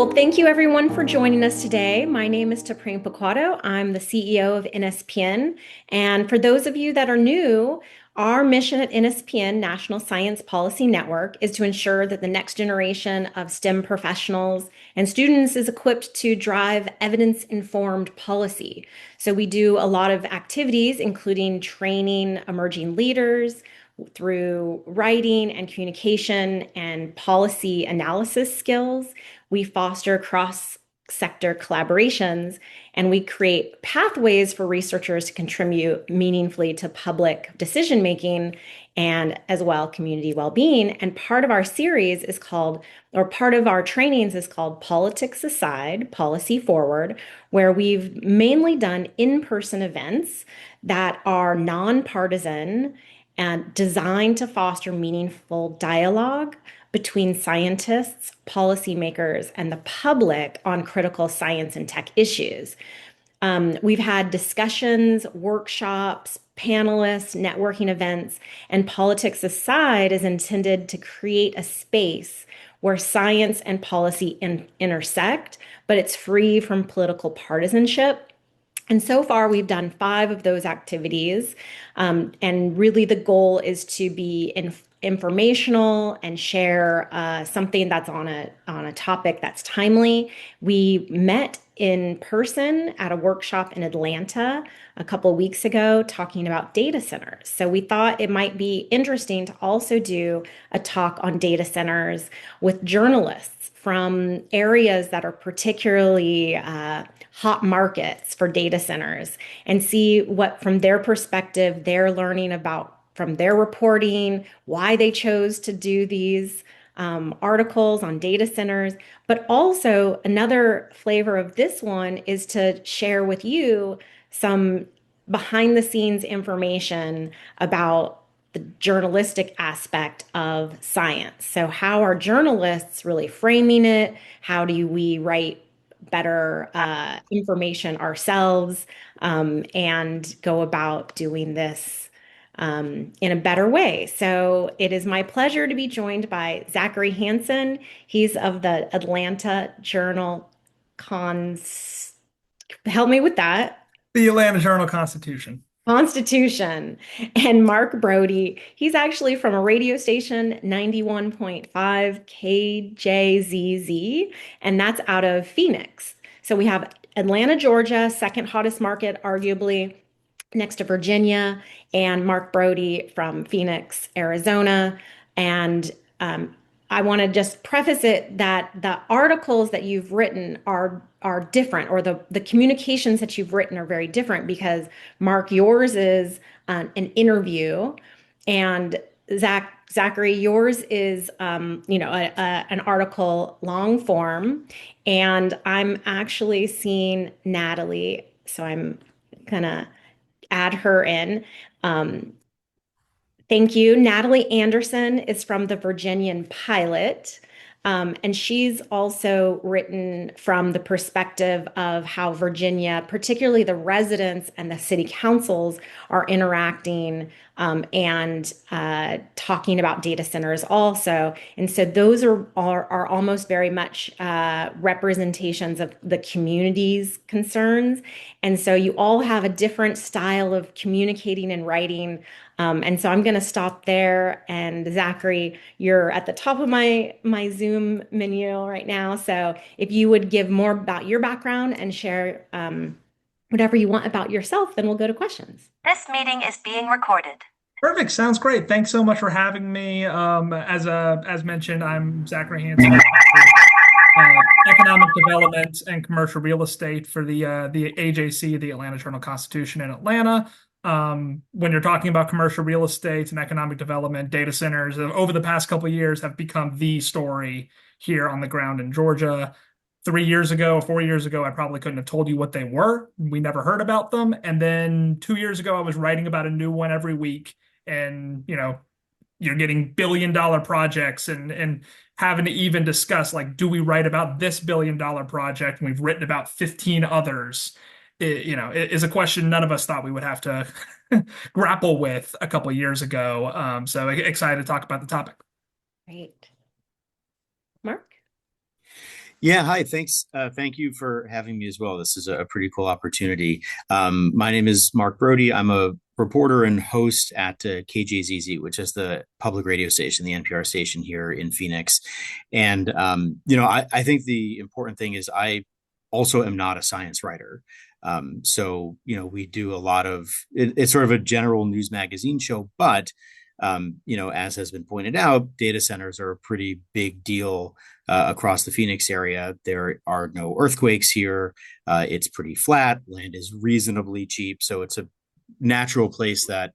Well, thank you everyone for joining us today. My name is Tapreen Picado. I'm the CEO of NSPN. And for those of you that are new, our mission at NSPN, National Science Policy Network, is to ensure that the next generation of STEM professionals and students is equipped to drive evidence-informed policy. So we do a lot of activities, including training emerging leaders through writing and communication and policy analysis skills. We foster cross-sector collaborations, and we create pathways for researchers to contribute meaningfully to public decision making and as well community well-being. And part of our series is called, or part of our trainings is called Politics Aside, Policy Forward, where we've mainly done in-person events that are nonpartisan and designed to foster meaningful dialogue between scientists, policymakers, and the public on critical science and tech issues. We've had discussions, workshops, panelists, networking events, and Politics Aside is intended to create a space where science and policy intersect, but it's free from political partisanship. And so far, we've done 5 of those activities. And really, the goal is to be informational and share something that's on a topic that's timely. We met in person at a workshop in Atlanta a couple of weeks ago talking about data centers. So we thought it might be interesting to also do a talk on data centers with journalists from areas that are particularly hot markets for data centers and see what, from their perspective, they're learning about from their reporting, why they chose to do these articles on data centers. But also, another flavor of this one is to share with you some behind the scenes information about the journalistic aspect of science. So, how are journalists really framing it? How do we write better information ourselves and go about doing this in a better way? So it is my pleasure to be joined by Zachary Hansen. He's of the Atlanta Journal Cons. Help me with that. The Atlanta Journal-Constitution. Constitution. And Mark Brody, he's actually from a radio station, 91.5 KJZZ, and that's out of Phoenix. So we have Atlanta, Georgia, second hottest market, arguably, next to Virginia, and Mark Brody from Phoenix, Arizona. And I want to just preface it that the articles that you've written are different, or the communications that you've written are very different because Mark, yours is an interview, and Zachary, yours is an article long form, and I'm actually seeing Natalie, so I'm gonna add her in. Um, Thank you. Natalie Anderson is from the Virginian Pilot. And she's also written from the perspective of how Virginia, particularly the residents and the city councils, are interacting and talking about data centers also. And so those are almost very much representations of the community's concerns. And so you all have a different style of communicating and writing. And so I'm going to stop there. And Zachary, you're at the top of my Zoom menu right now. So if you would give more about your background and share whatever you want about yourself, then we'll go to questions. This meeting is being recorded. Perfect. Sounds great. Thanks so much for having me. As mentioned, I'm Zachary Hansen, economic development and commercial real estate for the AJC, the Atlanta Journal-Constitution in Atlanta. When you're talking about commercial real estate and economic development, data centers over the past couple of years have become the story here on the ground in Georgia. 3 years ago, 4 years ago, I probably couldn't have told you what they were. We never heard about them. And then 2 years ago, I was writing about a new one every week. And, you're getting billion-dollar projects and having to even discuss, like, do we write about this billion-dollar project? And we've written about 15 others. It is a question none of us thought we would have to grapple with a couple of years ago. So excited to talk about the topic. Great. Mark? Yeah, hi. Thanks. Thank you for having me as well. This is a pretty cool opportunity. My name is Mark Brody. I'm a reporter and host at KJZZ, which is the public radio station, the NPR station here in Phoenix. And I think the important thing is I also am not a science writer. We do a lot of it's sort of a general news magazine show, but as has been pointed out, data centers are a pretty big deal across the Phoenix area. There are no earthquakes here. It's pretty flat. Land is reasonably cheap. So it's a natural place that,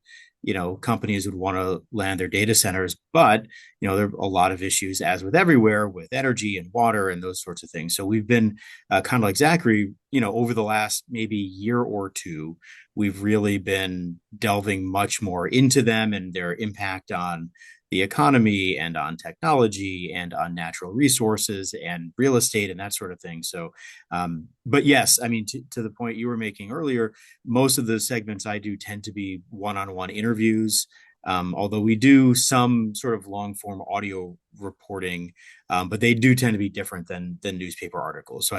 companies would want to land their data centers. But, there are a lot of issues, as with everywhere, with energy and water and those sorts of things. So we've been kind of like Zachary, over the last maybe year or two, we've really been delving much more into them and their impact on the economy and on technology and on natural resources and real estate and that sort of thing. But yes, I mean, to the point you were making earlier, most of the segments I do tend to be one-on-one interviews. Although we do some sort of long form audio reporting, but they do tend to be different than newspaper articles.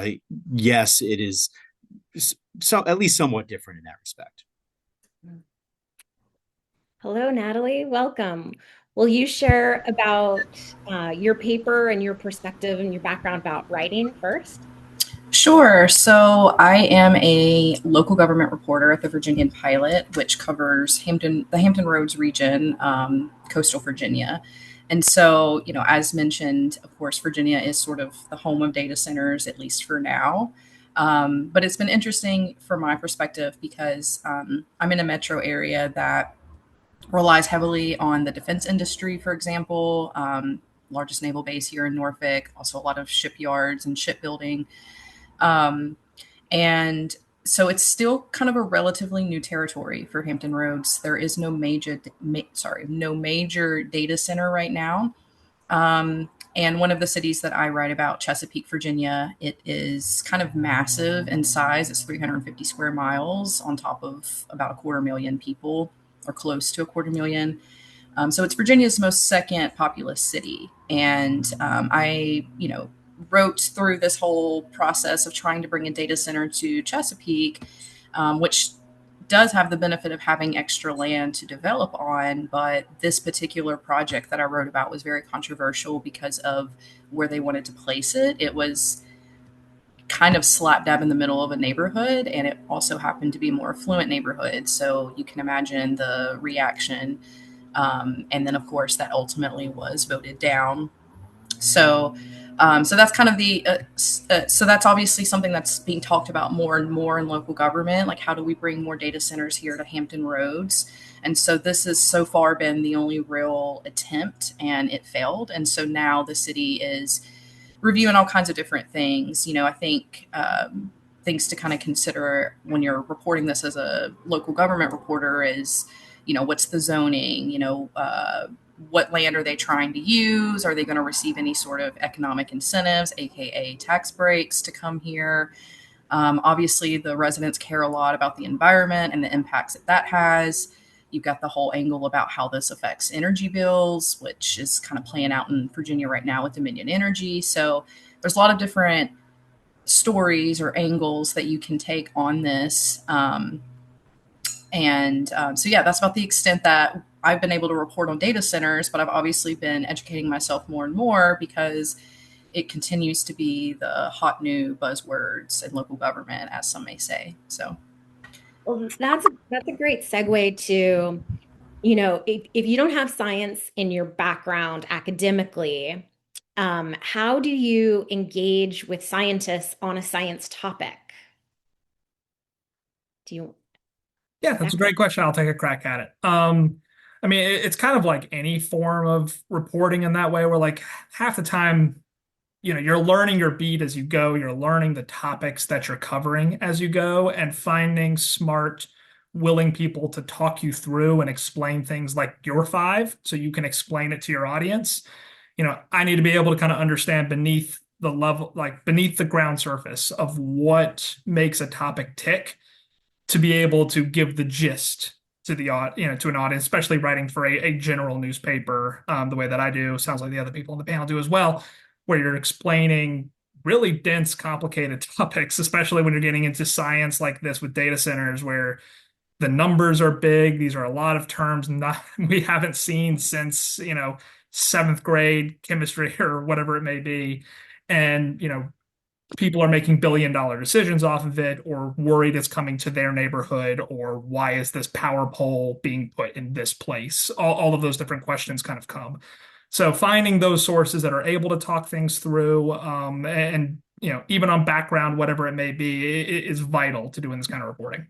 Yes, it is so at least somewhat different in that respect. Hello, Natalie. Welcome. Will you share about your paper and your perspective and your background about writing first? Sure. So I am a local government reporter at the Virginian Pilot, which covers the Hampton Roads region, coastal Virginia. And so, as mentioned, of course, Virginia is sort of the home of data centers, at least for now. But it's been interesting from my perspective because I'm in a metro area that relies heavily on the defense industry, for example, largest naval base here in Norfolk, also a lot of shipyards and shipbuilding. Um, and so it's still kind of a relatively new territory for Hampton Roads. There is no major data center right now. And one of the cities that I write about, Chesapeake, Virginia, it is kind of massive in size. It's 350 square miles on top of about a quarter million people, or close to a quarter million. So it's Virginia's most second populous city. And I wrote through this whole process of trying to bring a data center to Chesapeake, which does have the benefit of having extra land to develop on. But this particular project that I wrote about was very controversial because of where they wanted to place it. It was kind of slap dab in the middle of a neighborhood, and it also happened to be a more affluent neighborhood. So you can imagine the reaction. And then, of course, that ultimately was voted down. So that's kind of so that's obviously something that's being talked about more and more in local government. Like, how do we bring more data centers here to Hampton Roads? And so this has so far been the only real attempt, and it failed. And so now the city is reviewing all kinds of different things. I think things to kind of consider when you're reporting this as a local government reporter is, what's the zoning? What land are they trying to use? Are they going to receive any sort of economic incentives, aka tax breaks, to come here? Obviously, the residents care a lot about the environment and the impacts that has. You've got the whole angle about how this affects energy bills, which is kind of playing out in Virginia right now with Dominion Energy. So there's a lot of different stories or angles that you can take on this. Yeah, that's about the extent that I've been able to report on data centers, but I've obviously been educating myself more and more because it continues to be the hot new buzzwords in local government, as some may say. So, Well, that's a great segue to, if you don't have science in your background academically, how do you engage with scientists on a science topic? Do you, Yeah, that's a Zachary? great question. I'll take a crack at it. I mean, it's kind of like any form of reporting in that way, where like half the time, you're learning your beat as you go. You're learning the topics that you're covering as you go and finding smart, willing people to talk you through and explain things like your five so you can explain it to your audience. I need to be able to kind of understand beneath the level, like beneath the ground surface of what makes a topic tick to be able to give the gist to to an audience, especially writing for a general newspaper, the way that I do. Sounds like the other people on the panel do as well, where you're explaining really dense, complicated topics, especially when you're getting into science like this with data centers, where the numbers are big. These are a lot of terms not we haven't seen since, seventh grade chemistry or whatever it may be. And, people are making billion-dollar decisions off of it, or worried it's coming to their neighborhood, or why is this power pole being put in this place? All of those different questions kind of come. So finding those sources that are able to talk things through, and even on background, whatever it may be, is vital to doing this kind of reporting.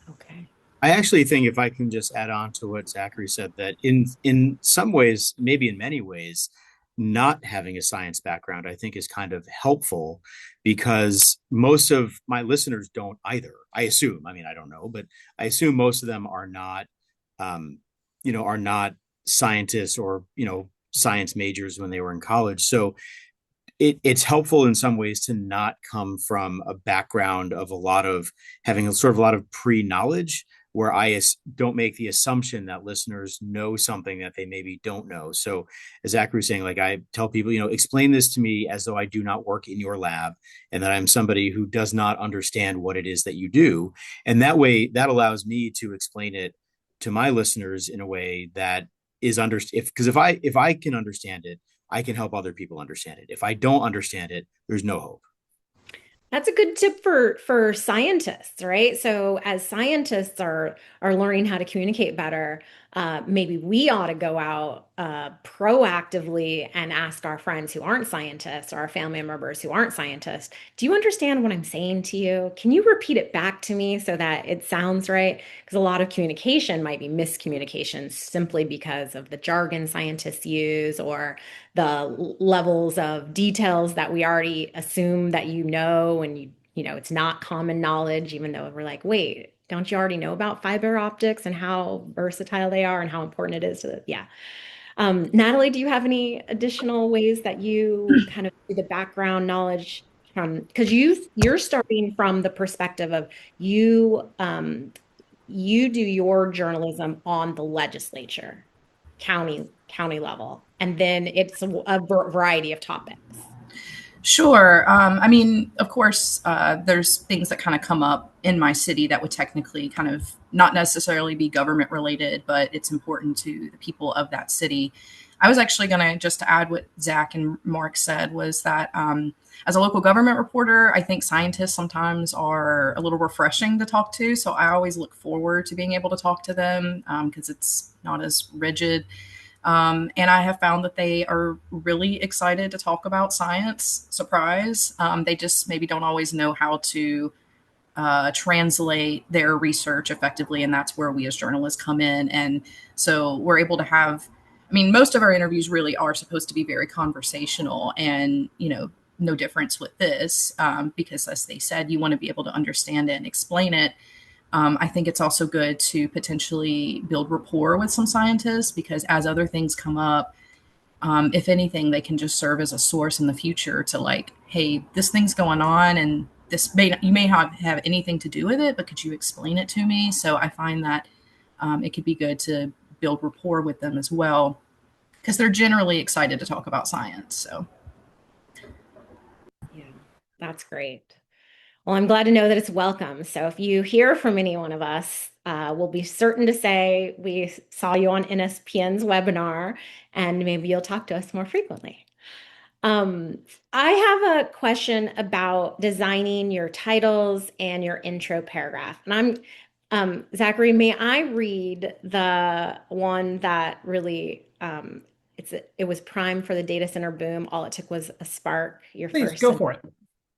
Okay. I actually think, if I can just add on to what Zachary said, that in some ways, maybe in many ways, not having a science background, I think, is kind of helpful, because most of my listeners don't either. I assume. I mean, I don't know, but I assume most of them are not, um, are not scientists, or science majors when they were in college. So it's helpful in some ways to not come from a background of a lot of having a sort of a lot of pre-knowledge, where don't make the assumption that listeners know something that they maybe don't know. So as Zachary was saying, like, I tell people, explain this to me as though I do not work in your lab, and that I'm somebody who does not understand what it is that you do. And that way, that allows me to explain it to my listeners in a way that is because if I can understand it, I can help other people understand it. If I don't understand it, there's no hope. That's a good tip for scientists, right? So as scientists are learning how to communicate better, maybe we ought to go out proactively and ask our friends who aren't scientists, or our family members who aren't scientists, do you understand what I'm saying to you? Can you repeat it back to me so that it sounds right? Because a lot of communication might be miscommunication simply because of the jargon scientists use, or the levels of details that we already assume that and it's not common knowledge, even though we're like, wait, don't you already know about fiber optics and how versatile they are and how important it is yeah. Natalie, do you have any additional ways that you kind of do the background knowledge from, because you're starting from the perspective of you do your journalism on the legislature, county level, and then it's a variety of topics. Sure. I mean, of course, there's things that kind of come up in my city that would technically kind of not necessarily be government related, but it's important to the people of that city. I was actually going to just add what Zach and Mark said, was that as a local government reporter, I think scientists sometimes are a little refreshing to talk to. So I always look forward to being able to talk to them, because it's not as rigid. And I have found that they are really excited to talk about science. Surprise. They just maybe don't always know how to translate their research effectively. And that's where we as journalists come in. And so we're able to have, I mean, most of our interviews really are supposed to be very conversational, and, no difference with this, because, as they said, you want to be able to understand it and explain it. I think it's also good to potentially build rapport with some scientists, because as other things come up, if anything, they can just serve as a source in the future to, like, hey, this thing's going on, and you may not have anything to do with it, but could you explain it to me? So I find that it could be good to build rapport with them as well, because they're generally excited to talk about science. So Yeah, that's great. Well, I'm glad to know that it's welcome. So if you hear from any one of us, we'll be certain to say we saw you on NSPN's webinar, and maybe you'll talk to us more frequently. Um, I have a question about designing your titles and your intro paragraph. And Zachary, may I read the one that really, it was prime for the data center boom. All it took was a spark, your Please first go for it.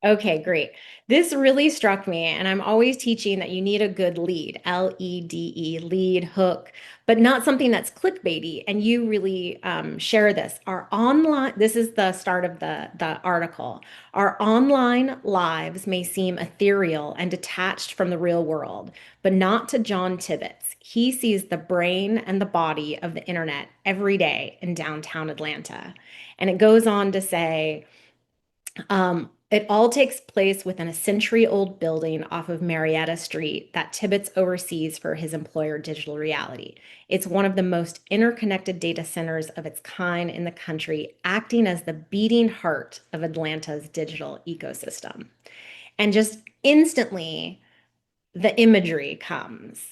Okay, great. This really struck me, and I'm always teaching that you need a good lead, LEDE, lead, hook, but not something that's clickbaity. And you really share this. This is the start of the article. Our online lives may seem ethereal and detached from the real world, but not to John Tibbetts. He sees the brain and the body of the internet every day in downtown Atlanta. And it goes on to say, It all takes place within a century-old building off of Marietta Street that Tibbetts oversees for his employer Digital Reality. It's one of the most interconnected data centers of its kind in the country, acting as the beating heart of Atlanta's digital ecosystem. And just instantly, the imagery comes.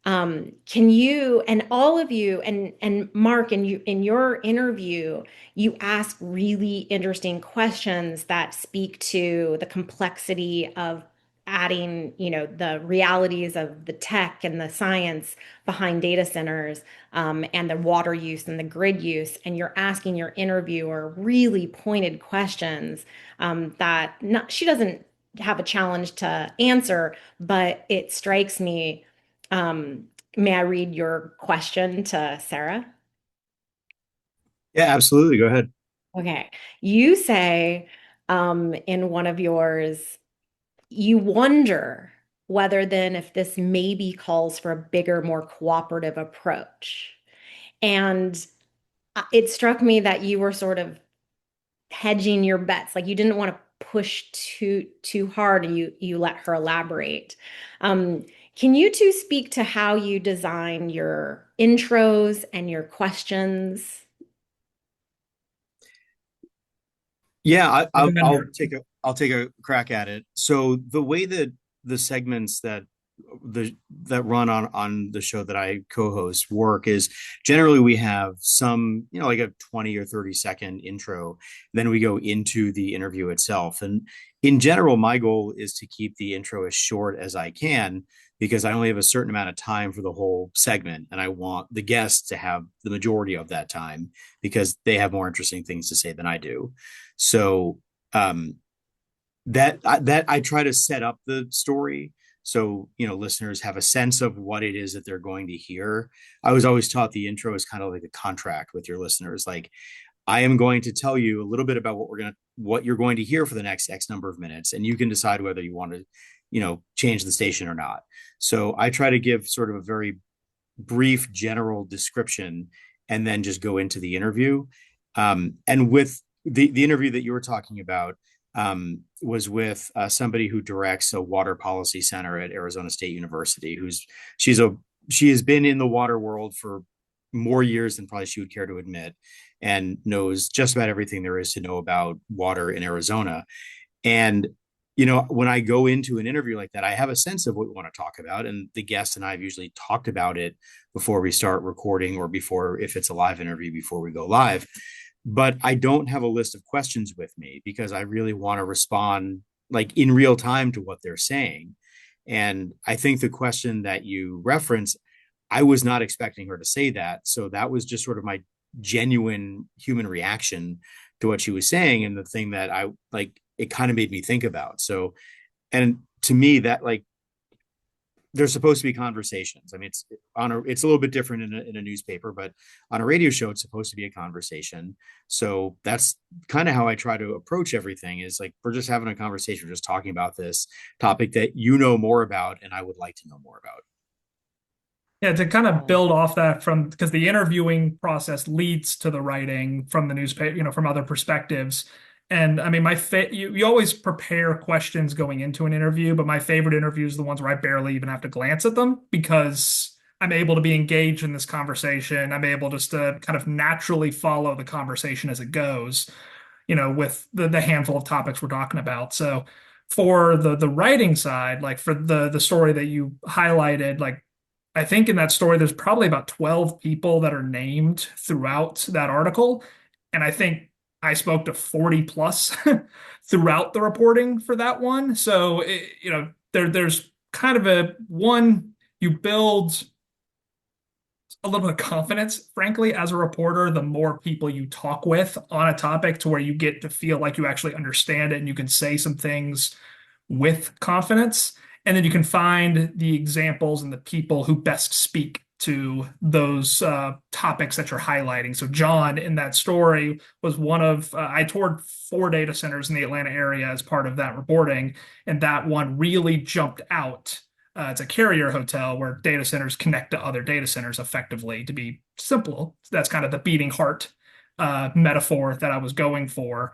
Can you and all of you and Mark in your interview, you ask really interesting questions that speak to the complexity of adding, the realities of the tech and the science behind data centers, and the water use and the grid use. And you're asking your interviewer really pointed questions, that she doesn't have a challenge to answer, but it strikes me. May I read your question to Sarah? Yeah, absolutely. Go ahead. Okay. You say, in one of yours, you wonder whether then if this maybe calls for a bigger, more cooperative approach. And it struck me that you were sort of hedging your bets, like you didn't want to push too hard, and you let her elaborate. Um, can you two speak to how you design your intros and your questions? Yeah, Recommender. I'll take a crack at it. So the way that the segments the that run on the show that I co-host work is generally we have some, like a 20 or 30-second intro, then we go into the interview itself. And in general, my goal is to keep the intro as short as I can because I only have a certain amount of time for the whole segment and I want the guests to have the majority of that time because they have more interesting things to say than I do. So that I try to set up the story so listeners have a sense of what it is that they're going to hear. I was always taught the intro is kind of like a contract with your listeners. Like I am going to tell you a little bit about what you're going to hear for the next X number of minutes, and you can decide whether you want to change the station or not. So I try to give sort of a very brief general description and then just go into the interview. And with the interview that you were talking about, was with somebody who directs a water policy center at Arizona State University. She has been in the water world for more years than probably she would care to admit, and knows just about everything there is to know about water in Arizona. And when I go into an interview like that, I have a sense of what we want to talk about, and the guest and I have usually talked about it before we start recording, or before, if it's a live interview, before we go live. But I don't have a list of questions with me because I really want to respond like in real time to what they're saying. And I think the question that you reference, I was not expecting her to say that. So that was just sort of my genuine human reaction to what she was saying. And the thing that I like, it kind of made me think about. So, and to me, that like, there's supposed to be conversations. I mean, it's a little bit different in a newspaper, but on a radio show, it's supposed to be a conversation. So that's kind of how I try to approach everything is like, we're just having a conversation, we're just talking about this topic that you know more about and I would like to know more about. Yeah, to kind of build off that from because the interviewing process leads to the writing from the newspaper, from other perspectives. And I mean, you always prepare questions going into an interview, but my favorite interviews are the ones where I barely even have to glance at them because I'm able to be engaged in this conversation. I'm able just to kind of naturally follow the conversation as it goes, with the handful of topics we're talking about. So for the writing side, like for the story that you highlighted, like I think in that story, there's probably about 12 people that are named throughout that article. And I think I spoke to 40 plus throughout the reporting for that one. So, there's kind of you build a little bit of confidence, frankly, as a reporter, the more people you talk with on a topic to where you get to feel like you actually understand it and you can say some things with confidence. And then you can find the examples and the people who best speak to those topics that you're highlighting. So John in that story was one of, I toured 4 data centers in the Atlanta area as part of that reporting. And that one really jumped out. It's a carrier hotel where data centers connect to other data centers effectively, to be simple. That's kind of the beating heart metaphor that I was going for.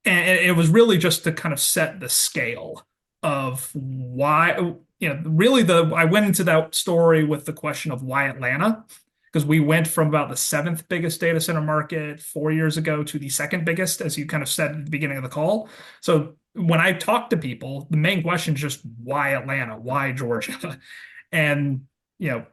And it was really just to kind of set the scale of why, really I went into that story with the question of why Atlanta, because we went from about the seventh biggest data center market 4 years ago to the second biggest, as you kind of said at the beginning of the call. So when I talk to people, the main question is just why Atlanta? Why Georgia? And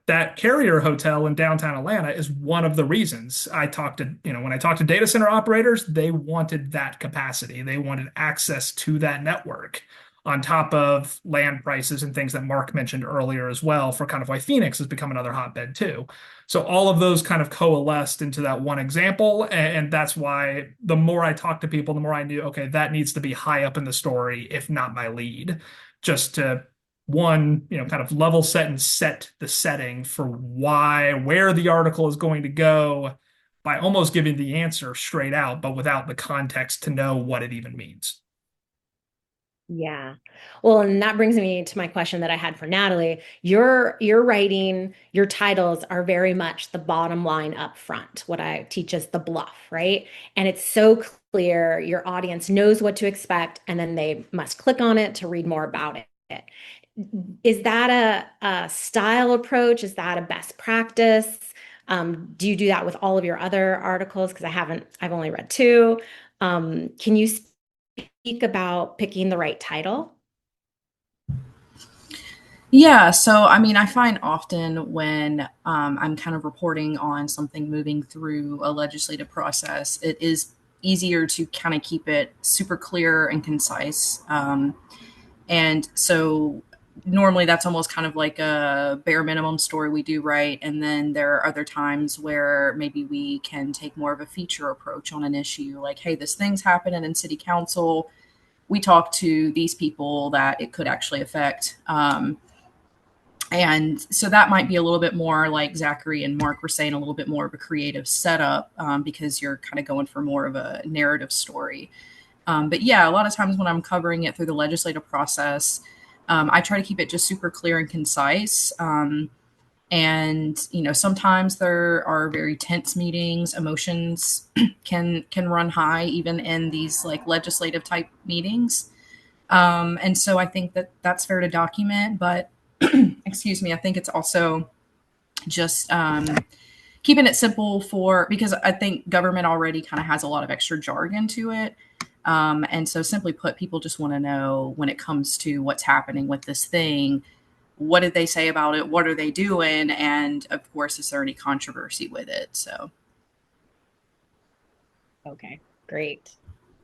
that Carrier Hotel in downtown Atlanta is one of the reasons. When I talked to data center operators, they wanted that capacity. They wanted access to that network on top of land prices and things that Mark mentioned earlier as well, for kind of why Phoenix has become another hotbed too. So all of those kind of coalesced into that one example. And that's why the more I talked to people, the more I knew, okay, that needs to be high up in the story, if not my lead, just to one, kind of level set and set the setting for where the article is going to go, by almost giving the answer straight out, but without the context to know what it even means. Yeah. Well, and that brings me to my question that I had for Natalie. Your writing, your titles are very much the bottom line up front. What I teach is the bluff, right? And it's so clear, your audience knows what to expect, and then they must click on it to read more about it. Is that a style approach? Is that a best practice? Do you do that with all of your other articles? Because I've only read two. Can you speak about picking the right title? Yeah, so I mean, I find often when I'm kind of reporting on something moving through a legislative process, it is easier to kind of keep it super clear and concise. And so normally that's almost kind of like a bare minimum story we do right. And then there are other times where maybe we can take more of a feature approach on an issue, like, hey, this thing's happening in city council. We talk to these people that it could actually affect. And so that might be a little bit more, like Zachary and Mark were saying, a little bit more of a creative setup, because you're kind of going for more of a narrative story. But yeah, a lot of times when I'm covering it through the legislative process, I try to keep it just super clear and concise. And sometimes there are very tense meetings. Emotions can run high even in these like legislative type meetings. And so I think that that's fair to document, but excuse me, I think it's also just keeping it simple because I think government already kind of has a lot of extra jargon to it. And so simply put, people just want to know when it comes to what's happening with this thing, what did they say about it? What are they doing? And of course, is there any controversy with it? So. Okay, great.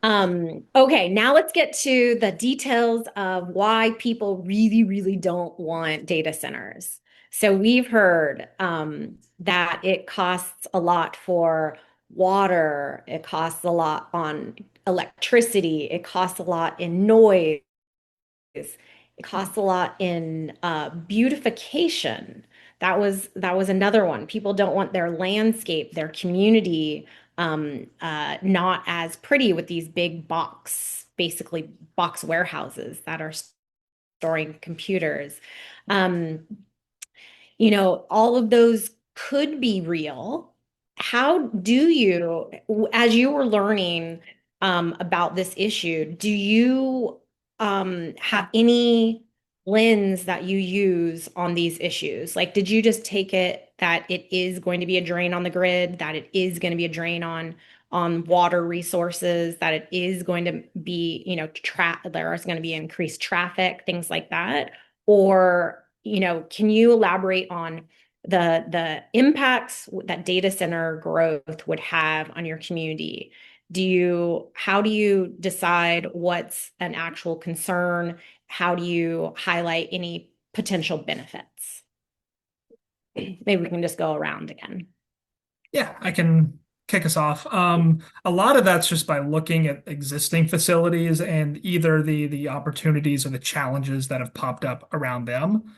Okay, now let's get to the details of why people really, really don't want data centers. So we've heard that it costs a lot for water, it costs a lot on electricity, it costs a lot in noise, it costs a lot in beautification. That was another one. People don't want their landscape, their community, not as pretty with these big basically box warehouses that are storing computers. Um, all of those could be real. How do you, as you were learning about this issue, do you have any lens that you use on these issues? Like, did you just take it that it is going to be a drain on the grid, that it is going to be a drain on water resources, that it is going to be, there is going to be increased traffic, things like that? Or, can you elaborate on the impacts that data center growth would have on your community? How do you decide what's an actual concern? How do you highlight any potential benefits? Maybe we can just go around again. Yeah, I can kick us off. A lot of that's just by looking at existing facilities and either the opportunities or the challenges that have popped up around them.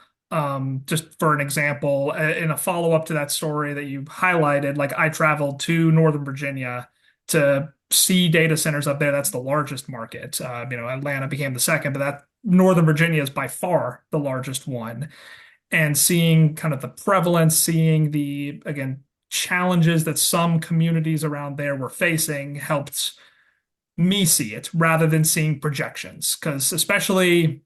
Just for an example, in a follow-up to that story that you highlighted, like I traveled to Northern Virginia to see data centers up there. That's the largest market. Atlanta became the second, but that Northern Virginia is by far the largest one. And seeing kind of the prevalence, seeing again, challenges that some communities around there were facing helped me see it rather than seeing projections. Because especially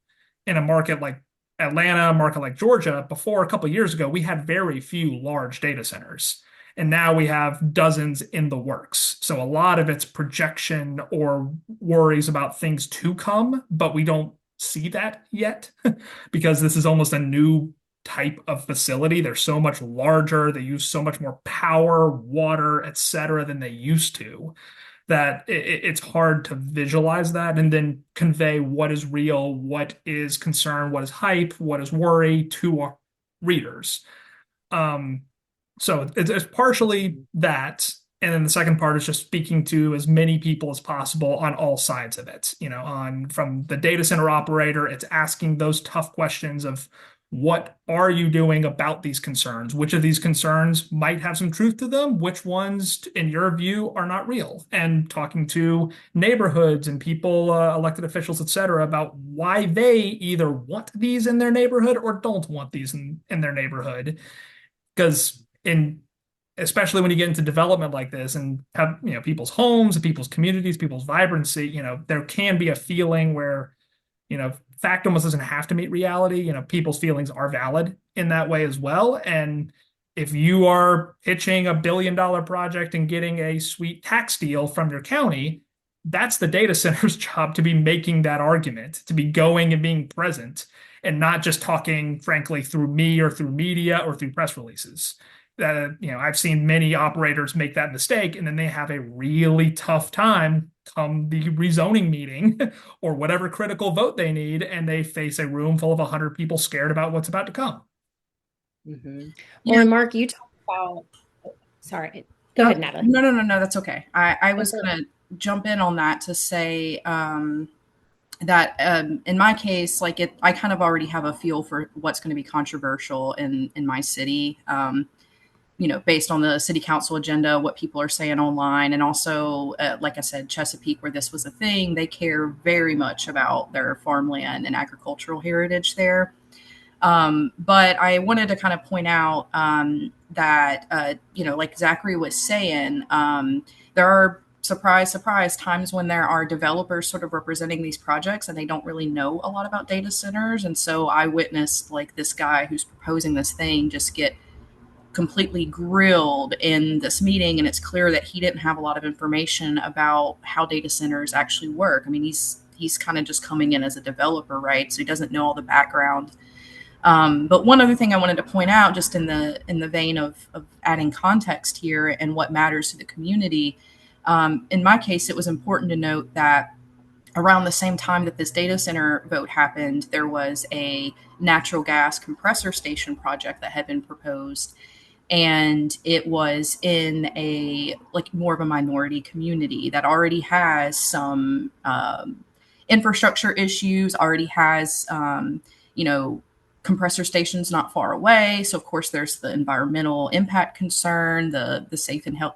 in a market like Atlanta, a market like Georgia, before a couple of years ago, we had very few large data centers. And now we have dozens in the works. So a lot of it's projection or worries about things to come, but we don't see that yet because this is almost a new type of facility. They're so much larger, they use so much more power, water, etc., than they used to that it's hard to visualize that and then convey what is real, what is concern, what is hype, what is worry to our readers. Um, so it's partially that. And then the second part is just speaking to as many people as possible on all sides of it. On from the data center operator, it's asking those tough questions of what are you doing about these concerns? Which of these concerns might have some truth to them? Which ones, in your view, are not real? And talking to neighborhoods and people, elected officials, et cetera, about why they either want these in their neighborhood or don't want these in their neighborhood. Because in especially when you get into development like this and have people's homes, people's communities, people's vibrancy, there can be a feeling where fact almost doesn't have to meet reality. People's feelings are valid in that way as well. And if you are pitching $1 billion project and getting a sweet tax deal from your county, that's the data center's job to be making that argument, to be going and being present, and not just talking, frankly, through me or through media or through press releases. I've seen many operators make that mistake, and then they have a really tough time come the rezoning meeting or whatever critical vote they need, and they face a room full of 100 people scared about what's about to come. Mm-hmm. Well, Yeah. and Mark, you talked about, sorry, go ahead, Natalie. No, that's okay. I was going to jump in on that to say that in my case, I kind of already have a feel for what's going to be controversial in my city. Based on the city council agenda, what people are saying online. And also, like I said, Chesapeake, where this was a thing, they care very much about their farmland and agricultural heritage there. But I wanted to kind of point out that, like Zachary was saying, there are surprise times when there are developers sort of representing these projects and they don't really know a lot about data centers. And so I witnessed like this guy who's proposing this thing just get completely grilled in this meeting, and it's clear that he didn't have a lot of information about how data centers actually work. I mean, he's kind of just coming in as a developer, right? So he doesn't know all the background. But one other thing I wanted to point out, just in the vein of adding context here and what matters to the community, in my case, it was important to note that around the same time that this data center vote happened, there was a natural gas compressor station project that had been proposed, and it was in a more of a minority community that already has some infrastructure issues, already has compressor stations not far away. So of course there's the environmental impact concern, the safe and health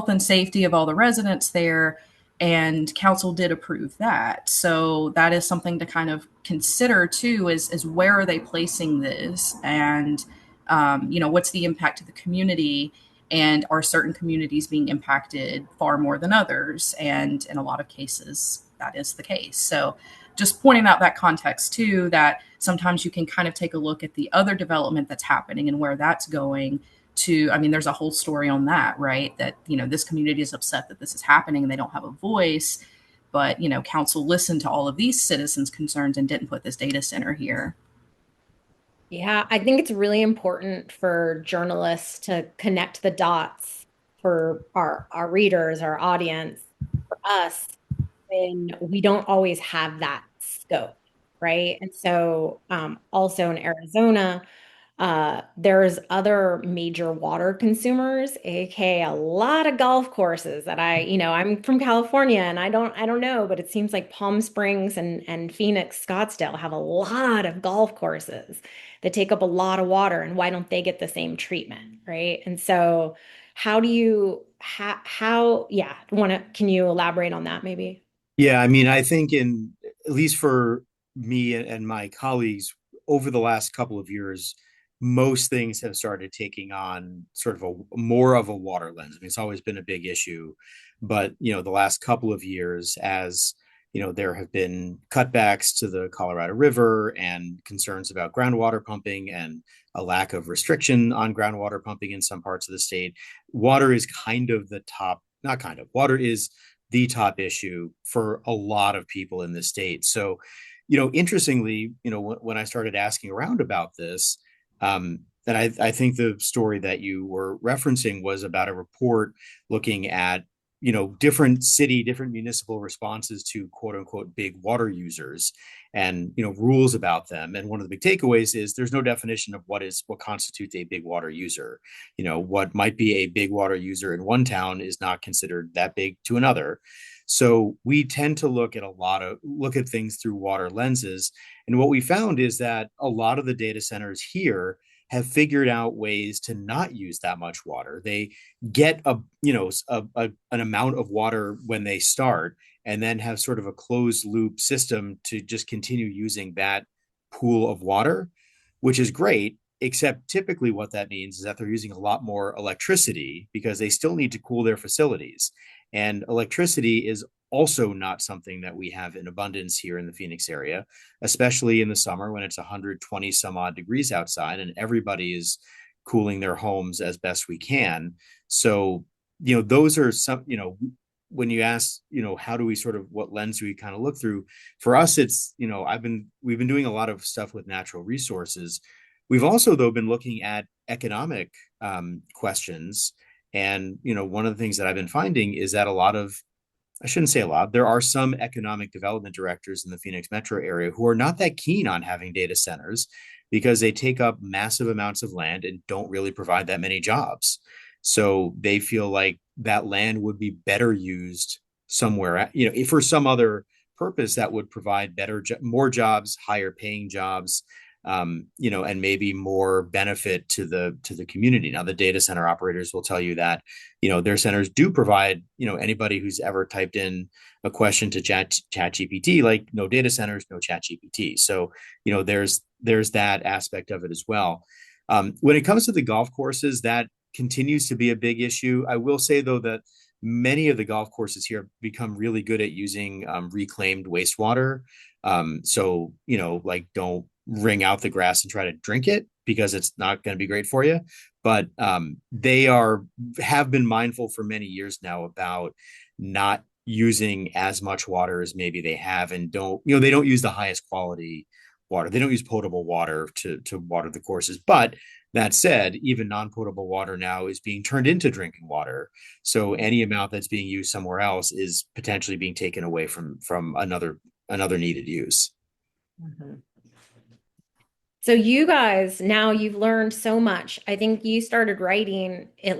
and safety of all the residents there. And council did approve that. So that is something to kind of consider too, is where are they placing this? And what's the impact to the community, and are certain communities being impacted far more than others? And in a lot of cases, that is the case. So just pointing out that context too, that sometimes you can kind of take a look at the other development that's happening and where that's going to. I mean, there's a whole story on that, right? That, this community is upset that this is happening and they don't have a voice, but, council listened to all of these citizens' concerns and didn't put this data center here. Yeah, I think it's really important for journalists to connect the dots for our readers, our audience, for us, when we don't always have that scope, right? And so also in Arizona, there's other major water consumers, aka a lot of golf courses that I'm from California and I don't know, but it seems like Palm Springs and Phoenix, Scottsdale have a lot of golf courses that take up a lot of water, and why don't they get the same treatment, right? And so how do you yeah, can you elaborate on that maybe? Yeah, I mean, I think at least for me and my colleagues over the last couple of years, most things have started taking on sort of a more of a water lens. I mean, it's always been a big issue, but the last couple of years, as there have been cutbacks to the Colorado River and concerns about groundwater pumping and a lack of restriction on groundwater pumping in some parts of the state. Water is kind of the top, not kind of, water is the top issue for a lot of people in the state. So, interestingly, when I started asking around about this, and I think the story that you were referencing was about a report looking at different municipal responses to quote unquote big water users and rules about them. And one of the big takeaways is there's no definition of what constitutes a big water user. What might be a big water user in one town is not considered that big to another. So we tend to look at things through water lenses. And what we found is that a lot of the data centers here have figured out ways to not use that much water. They get an amount of water when they start, and then have sort of a closed loop system to just continue using that pool of water, which is great. Except typically what that means is that they're using a lot more electricity because they still need to cool their facilities. And electricity is also not something that we have in abundance here in the Phoenix area, especially in the summer when it's 120 some odd degrees outside and everybody is cooling their homes as best we can. So, those are some, when you ask, how do we what lens do we kind of look through? For us, it's, we've been doing a lot of stuff with natural resources. We've also, though, been looking at economic questions. And, one of the things that I've been finding is that I shouldn't say a lot, there are some economic development directors in the Phoenix metro area who are not that keen on having data centers because they take up massive amounts of land and don't really provide that many jobs. So they feel like that land would be better used somewhere, for some other purpose that would provide more jobs, higher paying jobs, and maybe more benefit to the community. Now, the data center operators will tell you that, their centers do provide, anybody who's ever typed in a question to ChatGPT, like no data centers, no ChatGPT. So, there's that aspect of it as well. When it comes to the golf courses, that continues to be a big issue. I will say, though, that many of the golf courses here have become really good at using reclaimed wastewater. So, don't wring out the grass and try to drink it because it's not going to be great for you. But they have been mindful for many years now about not using as much water as maybe they have, and they don't use the highest quality water. They don't use potable water to water the courses. But that said, even non-potable water now is being turned into drinking water. So any amount that's being used somewhere else is potentially being taken away from another needed use. Mm-hmm. So you guys, now you've learned so much. I think you started writing at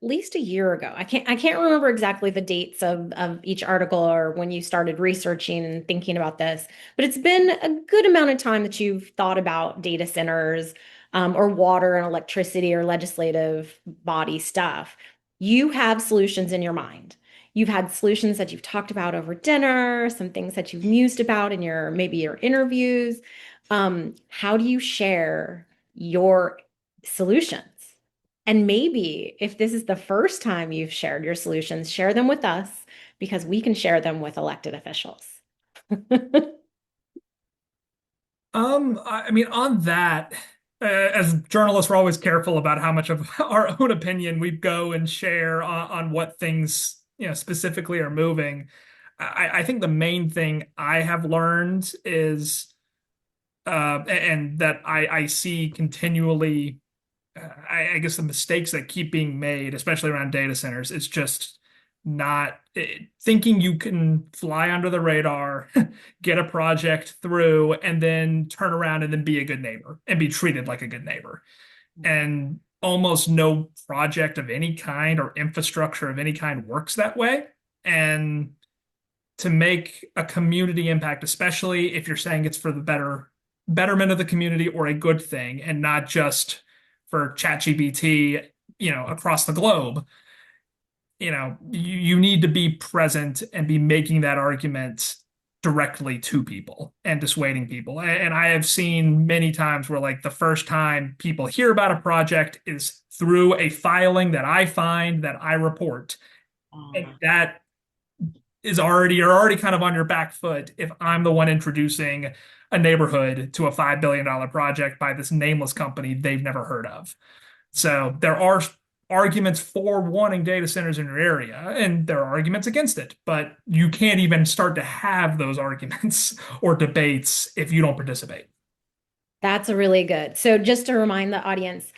least a year ago. I can't remember exactly the dates of each article or when you started researching and thinking about this, but it's been a good amount of time that you've thought about data centers, or water and electricity or legislative body stuff. You have solutions in your mind. You've had solutions that you've talked about over dinner, some things that you've mused about in maybe your interviews. How do you share your solutions? And maybe if this is the first time you've shared your solutions, share them with us because we can share them with elected officials. I mean, on that, as journalists, we're always careful about how much of our own opinion we go and share on what things, specifically are moving. I think the main thing I have learned is, and that I see continually, I guess the mistakes that keep being made, especially around data centers, it's just not thinking you can fly under the radar, get a project through, and then turn around and then be a good neighbor and be treated like a good neighbor. And almost no project of any kind or infrastructure of any kind works that way. And to make a community impact, especially if you're saying it's for the betterment of the community or a good thing, and not just for ChatGPT, across the globe, you need to be present and be making that argument directly to people and dissuading people. And I have seen many times where like the first time people hear about a project is through a filing that I find that I report. And that is already, you're already kind of on your back foot if I'm the one introducing a neighborhood to a $5 billion project by this nameless company they've never heard of. So there are arguments for wanting data centers in your area, and there are arguments against it, but you can't even start to have those arguments or debates if you don't participate. That's a really good. So just to remind the audience,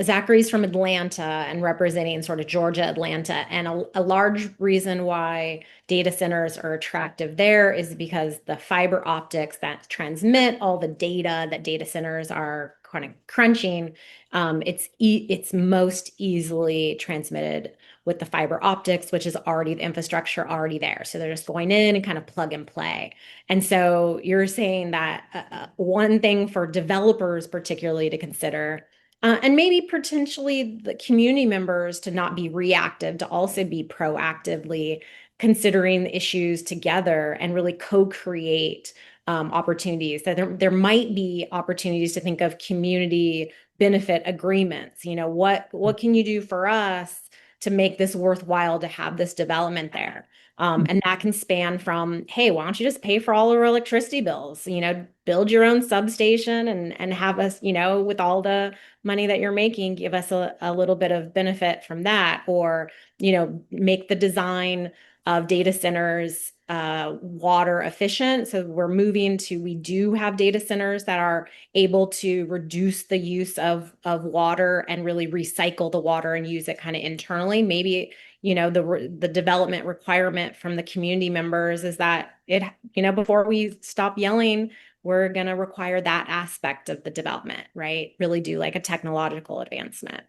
Zachary's from Atlanta and representing sort of Georgia, Atlanta. And a large reason why data centers are attractive there is because the fiber optics that transmit all the data that data centers are kind of crunching, it's most easily transmitted with the fiber optics, which is already the infrastructure already there. So they're just going in and kind of plug and play. And so you're saying that one thing for developers, particularly to consider, and maybe potentially the community members to not be reactive, to also be proactively considering the issues together and really co-create opportunities. That there might be opportunities to think of community benefit agreements. You know, what can you do for us to make this worthwhile to have this development there? And that can span from, hey, why don't you just pay for all of our electricity bills? You know, build your own substation and have us, you know, with all the money that you're making, give us a little bit of benefit from that. Or, you know, make the design of data centers water efficient. So we do have data centers that are able to reduce the use of water and really recycle the water and use it kind of internally. Maybe you know the development requirement from the community members is that it, you know, before we stop yelling, we're going to require that aspect of the development, right? Really do like a technological advancement.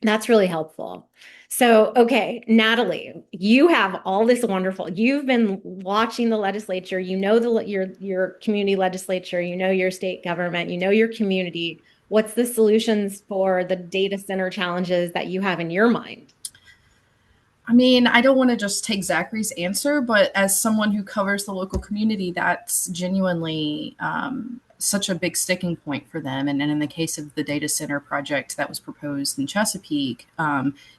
That's really helpful. So, okay, Natalie, you have all this wonderful, you've been watching the legislature, you know your community legislature, you know your state government, you know your community. What's the solutions for the data center challenges that you have in your mind? I mean, I don't want to just take Zachary's answer, but as someone who covers the local community, that's genuinely such a big sticking point for them. And in the case of the data center project that was proposed in Chesapeake,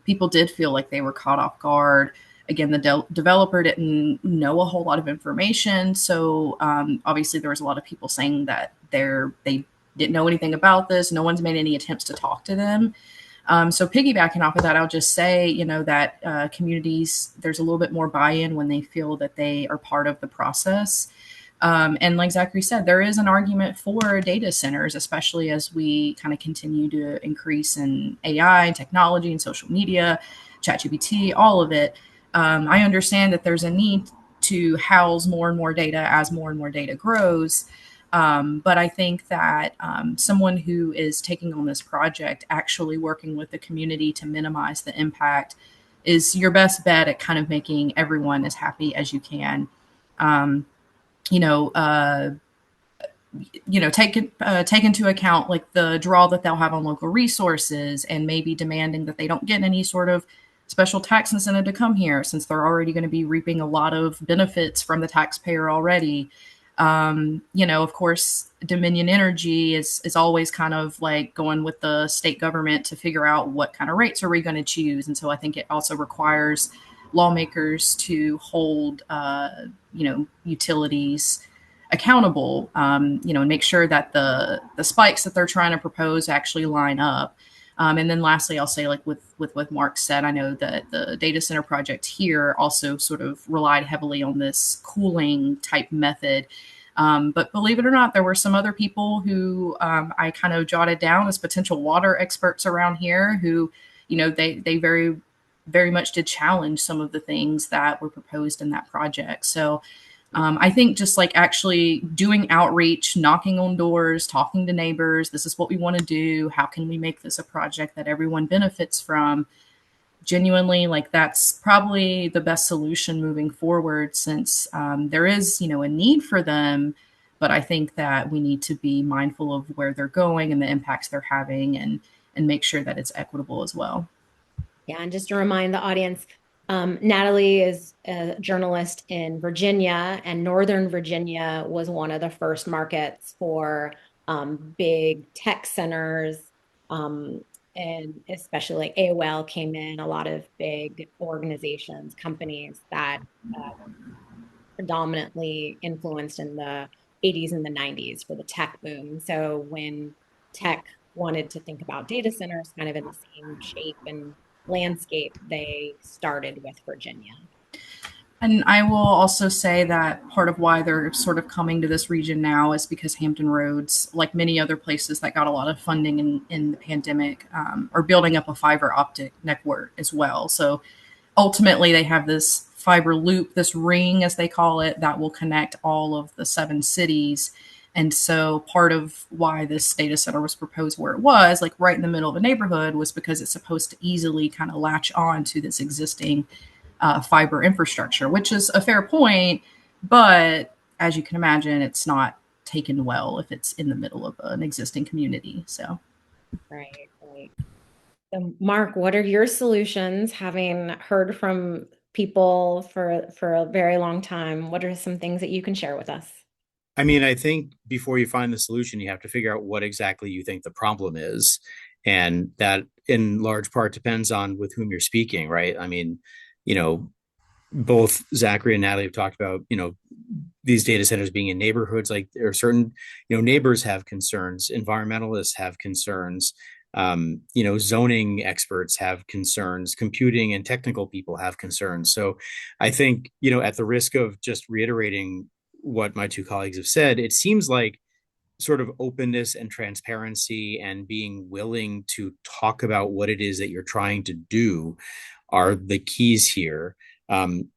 people did feel like they were caught off guard. Again, the developer didn't know a whole lot of information. So obviously, there was a lot of people saying that they didn't know anything about this. No one's made any attempts to talk to them. So piggybacking off of that, I'll just say, you know, that communities, there's a little bit more buy-in when they feel that they are part of the process. And like Zachary said, there is an argument for data centers, especially as we kind of continue to increase in AI and technology and social media, ChatGPT, all of it. I understand that there's a need to house more and more data as more and more data grows. But I think that someone who is taking on this project, actually working with the community to minimize the impact, is your best bet at kind of making everyone as happy as you can. Um, you know, uh, take into account like the draw that they'll have on local resources, and maybe demanding that they don't get any sort of special tax incentive to come here, since they're already going to be reaping a lot of benefits from the taxpayer already. Of course, Dominion Energy is always kind of like going with the state government to figure out what kind of rates are we going to choose. And so I think it also requires lawmakers to hold, utilities accountable, and make sure that the spikes that they're trying to propose actually line up. And then lastly, I'll say, like with what Mark said, I know that the data center project here also sort of relied heavily on this cooling type method. But believe it or not, there were some other people who I kind of jotted down as potential water experts around here who, they very, very much did challenge some of the things that were proposed in that project. So I think just like actually doing outreach, knocking on doors, talking to neighbors, this is what we want to do. How can we make this a project that everyone benefits from? Genuinely, like that's probably the best solution moving forward, since there is, a need for them. But I think that we need to be mindful of where they're going and the impacts they're having, and make sure that it's equitable as well. Yeah, and just to remind the audience, Natalie is a journalist in Virginia, and Northern Virginia was one of the first markets for big tech centers, um, and especially like AOL came in, a lot of big organizations, companies that predominantly influenced in the 80s and the 90s for the tech boom. So when tech wanted to think about data centers kind of in the same shape and landscape, they started with Virginia. And I will also say that part of why they're sort of coming to this region now is because Hampton Roads, like many other places that got a lot of funding in the pandemic, are building up a fiber optic network as well. So ultimately, they have this fiber loop, this ring, as they call it, that will connect all of the 7 cities. And so part of why this data center was proposed where it was, like right in the middle of a neighborhood, was because it's supposed to easily kind of latch on to this existing fiber infrastructure, which is a fair point. But as you can imagine, it's not taken well if it's in the middle of an existing community. So, Right, right. So Mark, what are your solutions? Having heard from people for a very long time, what are some things that you can share with us? I mean, I think before you find the solution, you have to figure out what exactly you think the problem is. And that in large part depends on with whom you're speaking, right? I mean, you know, both Zachary and Natalie have talked about, these data centers being in neighborhoods. Like there are certain, neighbors have concerns, environmentalists have concerns, zoning experts have concerns, computing and technical people have concerns. So I think, at the risk of just reiterating what my two colleagues have said, it seems like sort of openness and transparency and being willing to talk about what it is that you're trying to do are the keys here.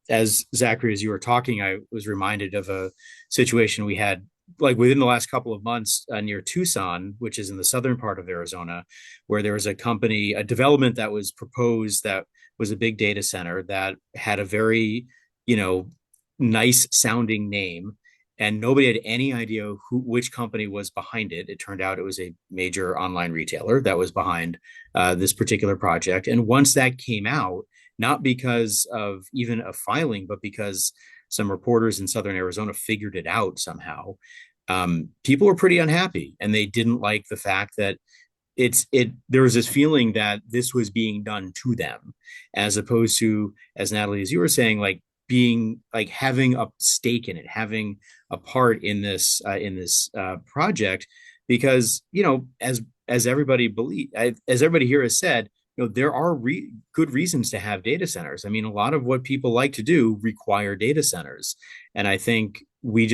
As Zachary, as you were talking, I was reminded of a situation we had like within the last couple of months near Tucson, which is in the southern part of Arizona, where there was a company, a development that was proposed that was a big data center that had a very, you know, nice sounding name, and nobody had any idea which company was behind it. It turned out it was a major online retailer that was behind this particular project. And once that came out, not because of even a filing, but because some reporters in Southern Arizona figured it out somehow, people were pretty unhappy, and they didn't like the fact that there was this feeling that this was being done to them, as opposed to, as Natalie, as you were saying, like being like having a stake in it, having a part in this project, because as everybody as everybody here has said, there are good reasons to have data centers. I mean, a lot of what people like to do require data centers, and I think we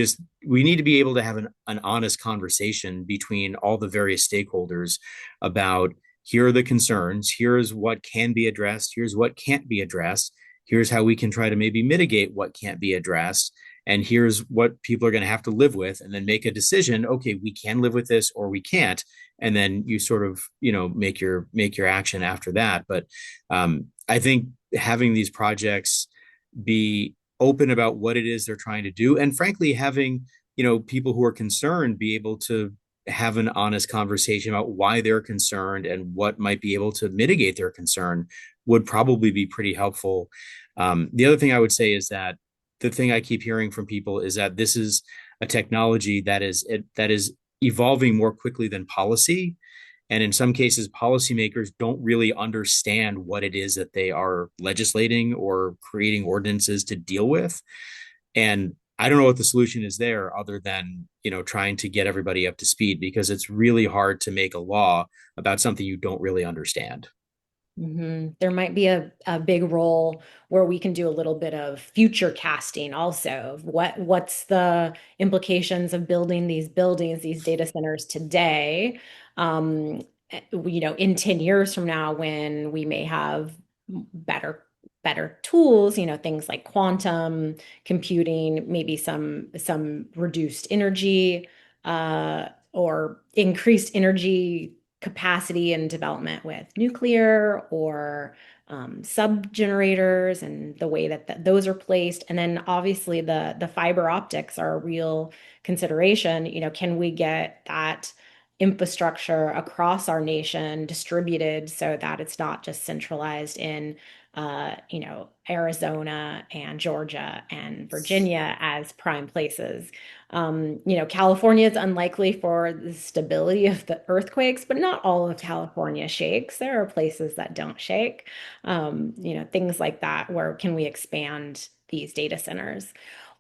need to be able to have an honest conversation between all the various stakeholders about, here are the concerns, here's what can be addressed, here's what can't be addressed, here's how we can try to maybe mitigate what can't be addressed, and here's what people are going to have to live with, and then make a decision. Okay, we can live with this or we can't, and then you sort of make your action after that. But I think having these projects be open about what it is they're trying to do, and frankly having people who are concerned be able to have an honest conversation about why they're concerned and what might be able to mitigate their concern would probably be pretty helpful. The other thing I would say is that the thing I keep hearing from people is that this is a technology that is evolving more quickly than policy. And in some cases, policymakers don't really understand what it is that they are legislating or creating ordinances to deal with. And I don't know what the solution is there, other than, trying to get everybody up to speed, because it's really hard to make a law about something you don't really understand. There might be a big role where we can do a little bit of future casting also. What's the implications of building these buildings, these data centers today? In 10 years from now, when we may have better tools, things like quantum computing, maybe some reduced energy or increased energy capacity and development with nuclear or sub generators and the way that those are placed. And then obviously the fiber optics are a real consideration. Can we get that infrastructure across our nation distributed so that it's not just centralized in Arizona and Georgia and Virginia as prime places. California is unlikely for the stability of the earthquakes, but not all of California shakes. There are places that don't shake. Things like that, where can we expand these data centers?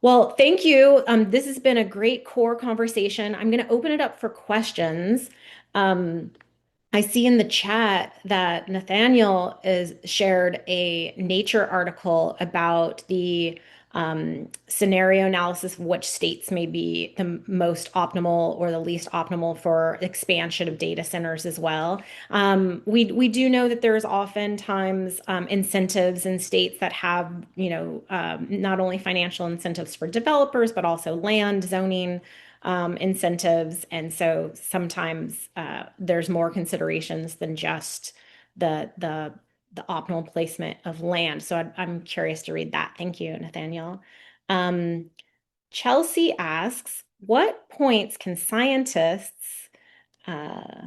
Well, thank you. This has been a great core conversation. I'm going to open it up for questions. Um, I see in the chat that Nathaniel is shared a Nature article about the scenario analysis of which states may be the most optimal or the least optimal for expansion of data centers as well. We do know that there's oftentimes incentives in states that have, not only financial incentives for developers, but also land zoning incentives. And so sometimes there's more considerations than just the optimal placement of land. So I'm curious to read that. Thank you, Nathaniel. Um, Chelsea asks, what points can scientists uh,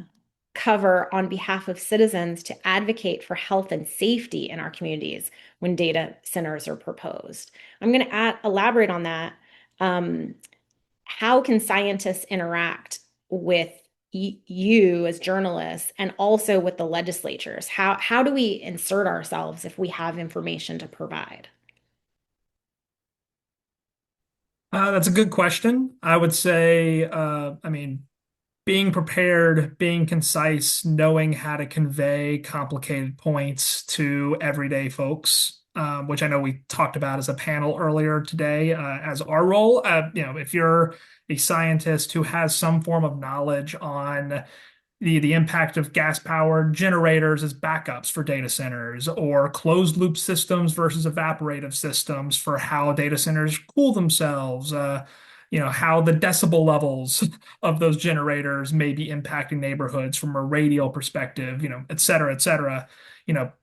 cover on behalf of citizens to advocate for health and safety in our communities when data centers are proposed? I'm going to elaborate on that. How can scientists interact with you as journalists and also with the legislatures? How do we insert ourselves if we have information to provide? That's a good question. I would say, being prepared, being concise, knowing how to convey complicated points to everyday folks, which I know we talked about as a panel earlier today, as our role. If you're a scientist who has some form of knowledge on the impact of gas-powered generators as backups for data centers, or closed loop systems versus evaporative systems for how data centers cool themselves, how the decibel levels of those generators may be impacting neighborhoods from a radial perspective, et cetera, et cetera.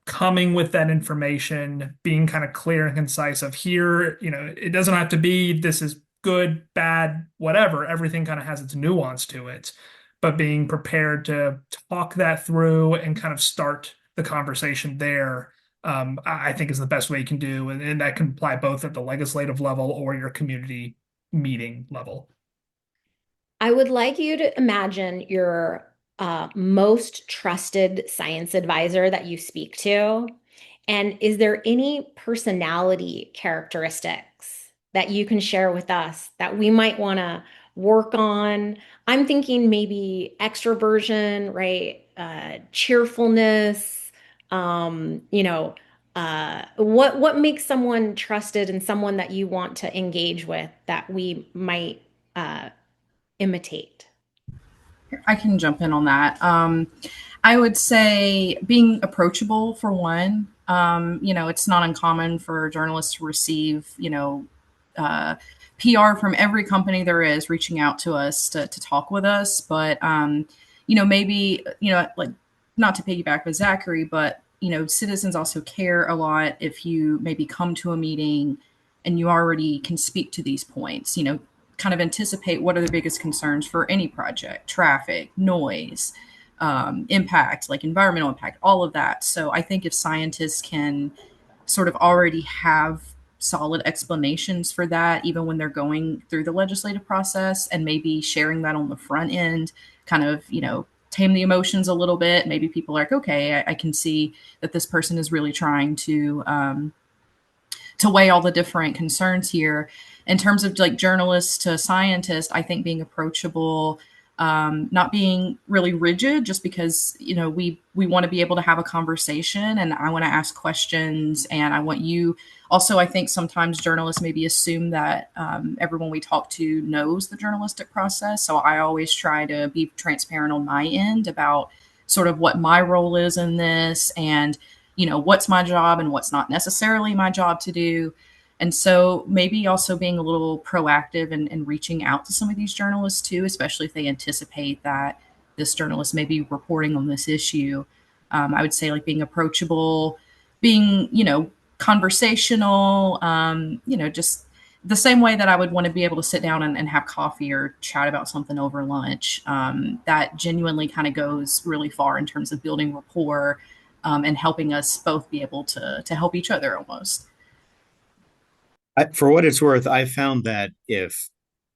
Coming with that information, being kind of clear and concise of here, it doesn't have to be this is good, bad, whatever. Everything kind of has its nuance to it, but being prepared to talk that through and kind of start the conversation there, I think is the best way you can do. And that can apply both at the legislative level or your community meeting level. I would like you to imagine your most trusted science advisor that you speak to. And is there any personality characteristics that you can share with us that we might want to work on? I'm thinking maybe extroversion, right? Cheerfulness, what makes someone trusted and someone that you want to engage with that we might imitate? I can jump in on that. I would say being approachable for one. It's not uncommon for journalists to receive, uh, PR from every company there is reaching out to us to talk with us. But, maybe, like not to piggyback with Zachary, but, citizens also care a lot if you maybe come to a meeting and you already can speak to these points, kind of anticipate what are the biggest concerns for any project: traffic, noise, impact, like environmental impact, all of that. So I think if scientists can sort of already have solid explanations for that, even when they're going through the legislative process, and maybe sharing that on the front end, kind of, tame the emotions a little bit. Maybe people are like, okay, I can see that this person is really trying to weigh all the different concerns here. In terms of like journalists to scientists, I think being approachable, not being really rigid, just because we want to be able to have a conversation, and I want to ask questions, and I want you. Also, I think sometimes journalists maybe assume that everyone we talk to knows the journalistic process, so I always try to be transparent on my end about sort of what my role is in this, and what's my job and what's not necessarily my job to do. And so maybe also being a little proactive and reaching out to some of these journalists too, especially if they anticipate that this journalist may be reporting on this issue. I would say like being approachable, being, conversational, just the same way that I would want to be able to sit down and have coffee or chat about something over lunch. That genuinely kind of goes really far in terms of building rapport, and helping us both be able to help each other almost. For what it's worth, I found that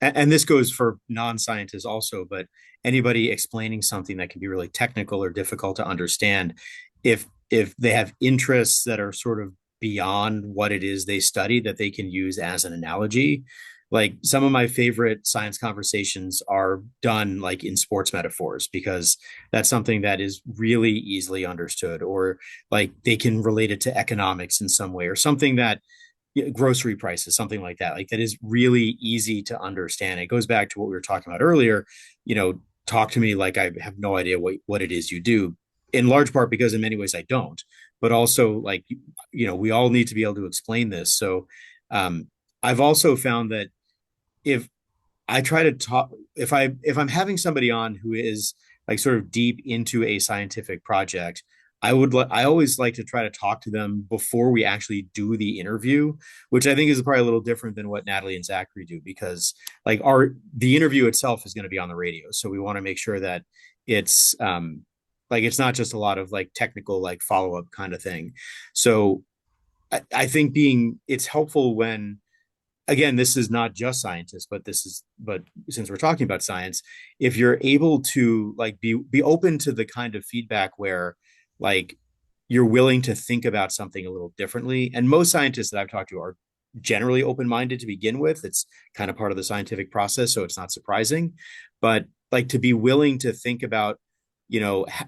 and this goes for non-scientists also, but anybody explaining something that can be really technical or difficult to understand, if they have interests that are sort of beyond what it is they study that they can use as an analogy. Like some of my favorite science conversations are done like in sports metaphors because that's something that is really easily understood, or like they can relate it to economics in some way, or something that grocery prices, something like that. Like that is really easy to understand. It goes back to what we were talking about earlier. Talk to me like I have no idea what it is you do. In large part because in many ways I don't, but also like we all need to be able to explain this. So I've also found that if I try to talk, if I'm having somebody on who is like sort of deep into a scientific project, I always like to try to talk to them before we actually do the interview, which I think is probably a little different than what Natalie and Zachary do, because like the interview itself is going to be on the radio, so we want to make sure that it's like it's not just a lot of like technical like follow up kind of thing. So I think it's helpful when, again, this is not just scientists, but since we're talking about science, if you're able to like be open to the kind of feedback where like you're willing to think about something a little differently. And most scientists that I've talked to are generally open-minded to begin with. It's kind of part of the scientific process, so it's not surprising. But like to be willing to think about,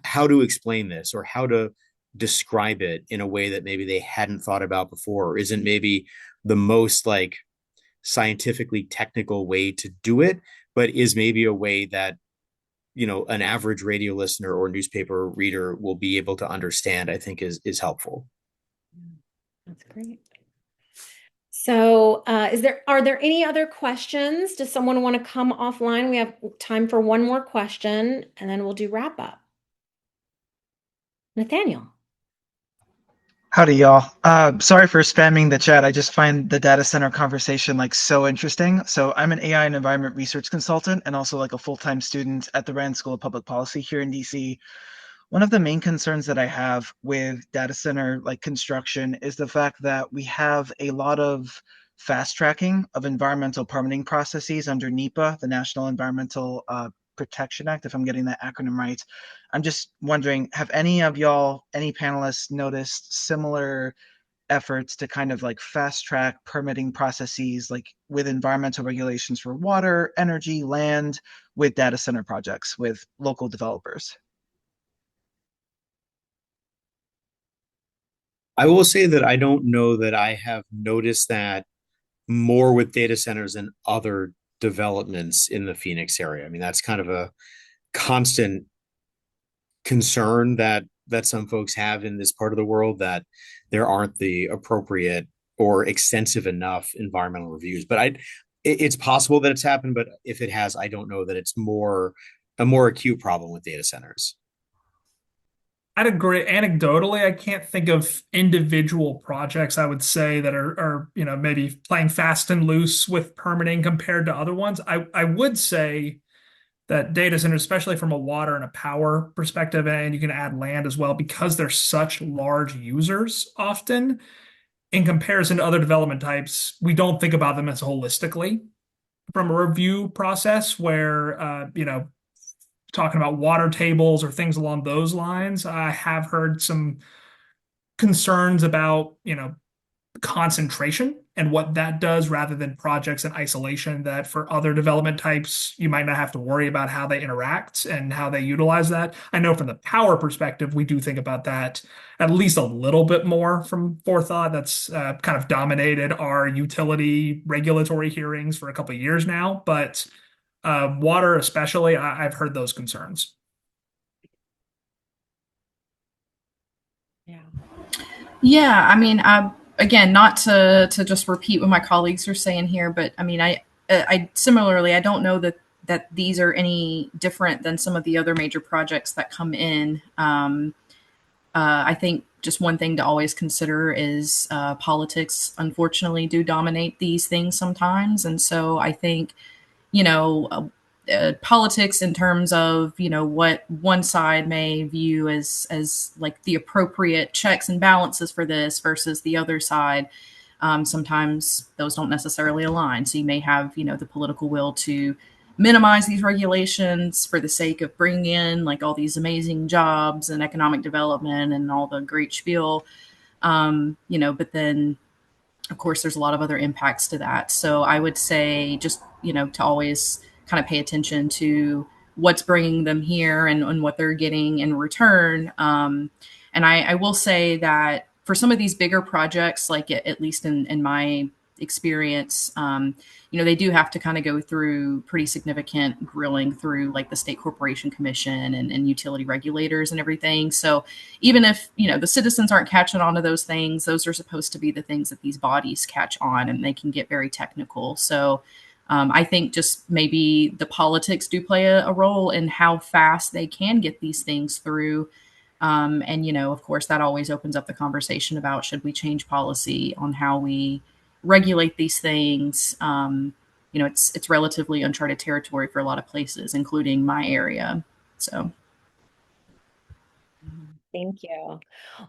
how to explain this or how to describe it in a way that maybe they hadn't thought about before, or isn't maybe the most like scientifically technical way to do it, but is maybe a way that an average radio listener or newspaper reader will be able to understand, I think is helpful. That's great. So are there any other questions? Does someone want to come offline? We have time for one more question and then we'll do wrap up. Nathaniel. Howdy, y'all. Sorry for spamming the chat. I just find the data center conversation like so interesting. So I'm an AI and environment research consultant and also like a full-time student at the Rand School of Public Policy here in DC. One of the main concerns that I have with data center like construction is the fact that we have a lot of fast tracking of environmental permitting processes under NEPA, the National Environmental Protection Act, if I'm getting that acronym right. I'm just wondering, have any of y'all, any panelists noticed similar efforts to kind of like fast track permitting processes, like with environmental regulations for water, energy, land, with data center projects, with local developers? I will say that I don't know that I have noticed that more with data centers than other developments in the Phoenix area. I mean, that's kind of a constant concern that some folks have in this part of the world, that there aren't the appropriate or extensive enough environmental reviews. But it's possible that it's happened, but if it has, I don't know that it's a more acute problem with data centers. I'd agree. Anecdotally, I can't think of individual projects I would say that are maybe playing fast and loose with permitting compared to other ones. I would say that data centers, especially from a water and a power perspective, and you can add land as well, because they're such large users often, in comparison to other development types, we don't think about them as holistically from a review process where, talking about water tables or things along those lines. I have heard some concerns about, concentration and what that does rather than projects in isolation, that for other development types, you might not have to worry about how they interact and how they utilize that. I know from the power perspective, we do think about that at least a little bit more from forethought. That's kind of dominated our utility regulatory hearings for a couple of years now, but water especially, I've heard those concerns. Yeah. Yeah, I mean, again, not to just repeat what my colleagues are saying here, but I mean, I similarly, I don't know that these are any different than some of the other major projects that come in. I think just one thing to always consider is politics, unfortunately, do dominate these things sometimes, and so I think, you know, politics in terms of what one side may view as like the appropriate checks and balances for this versus the other side. Sometimes those don't necessarily align. So you may have the political will to minimize these regulations for the sake of bringing in like all these amazing jobs and economic development and all the great spiel. But then of course there's a lot of other impacts to that. So I would say just to always kind of pay attention to what's bringing them here and what they're getting in return. And I will say that for some of these bigger projects, like at least in my experience, they do have to kind of go through pretty significant grilling through like the State Corporation Commission and utility regulators and everything. So even if the citizens aren't catching on to those things, those are supposed to be the things that these bodies catch on, and they can get very technical. So I think just maybe the politics do play a role in how fast they can get these things through. And of course, that always opens up the conversation about should we change policy on how we regulate these things. It's relatively uncharted territory for a lot of places, including my area. So. Thank you.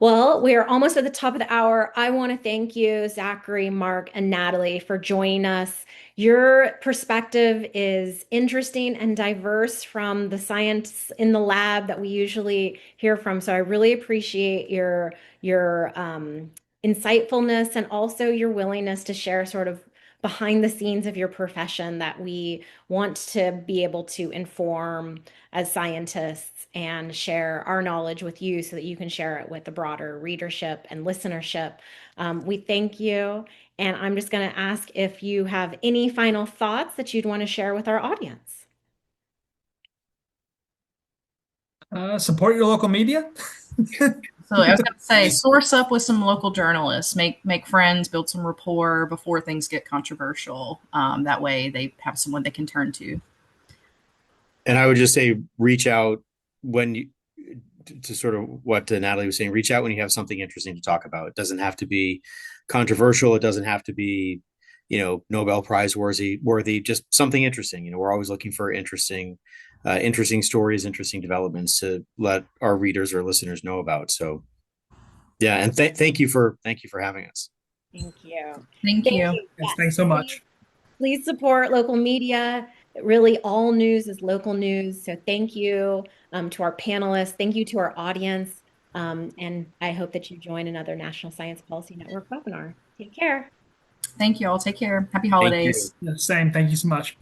Well, we are almost at the top of the hour. I want to thank you, Zachary, Mark, and Natalie, for joining us. Your perspective is interesting and diverse from the science in the lab that we usually hear from. So I really appreciate your insightfulness and also your willingness to share sort of behind the scenes of your profession that we want to be able to inform as scientists and share our knowledge with you so that you can share it with the broader readership and listenership. We thank you. And I'm just going to ask if you have any final thoughts that you'd want to share with our audience. Support your local media. So I was going to say, source up with some local journalists, make friends, build some rapport before things get controversial. That way they have someone they can turn to. And I would just say, reach out when you, to sort of what Natalie was saying, reach out when you have something interesting to talk about. It doesn't have to be controversial. It doesn't have to be, Nobel Prize worthy, just something interesting. We're always looking for interesting stories, interesting developments to let our readers or listeners know about. So yeah. And thank you for having us. Thank you. Thank you. Yes, thanks so much. Please support local media. Really, all news is local news. So thank you to our panelists. Thank you to our audience. And I hope that you join another National Science Policy Network webinar. Take care. Thank you all. Take care. Happy Thank you. holidays. Yeah, same. Thank you so much.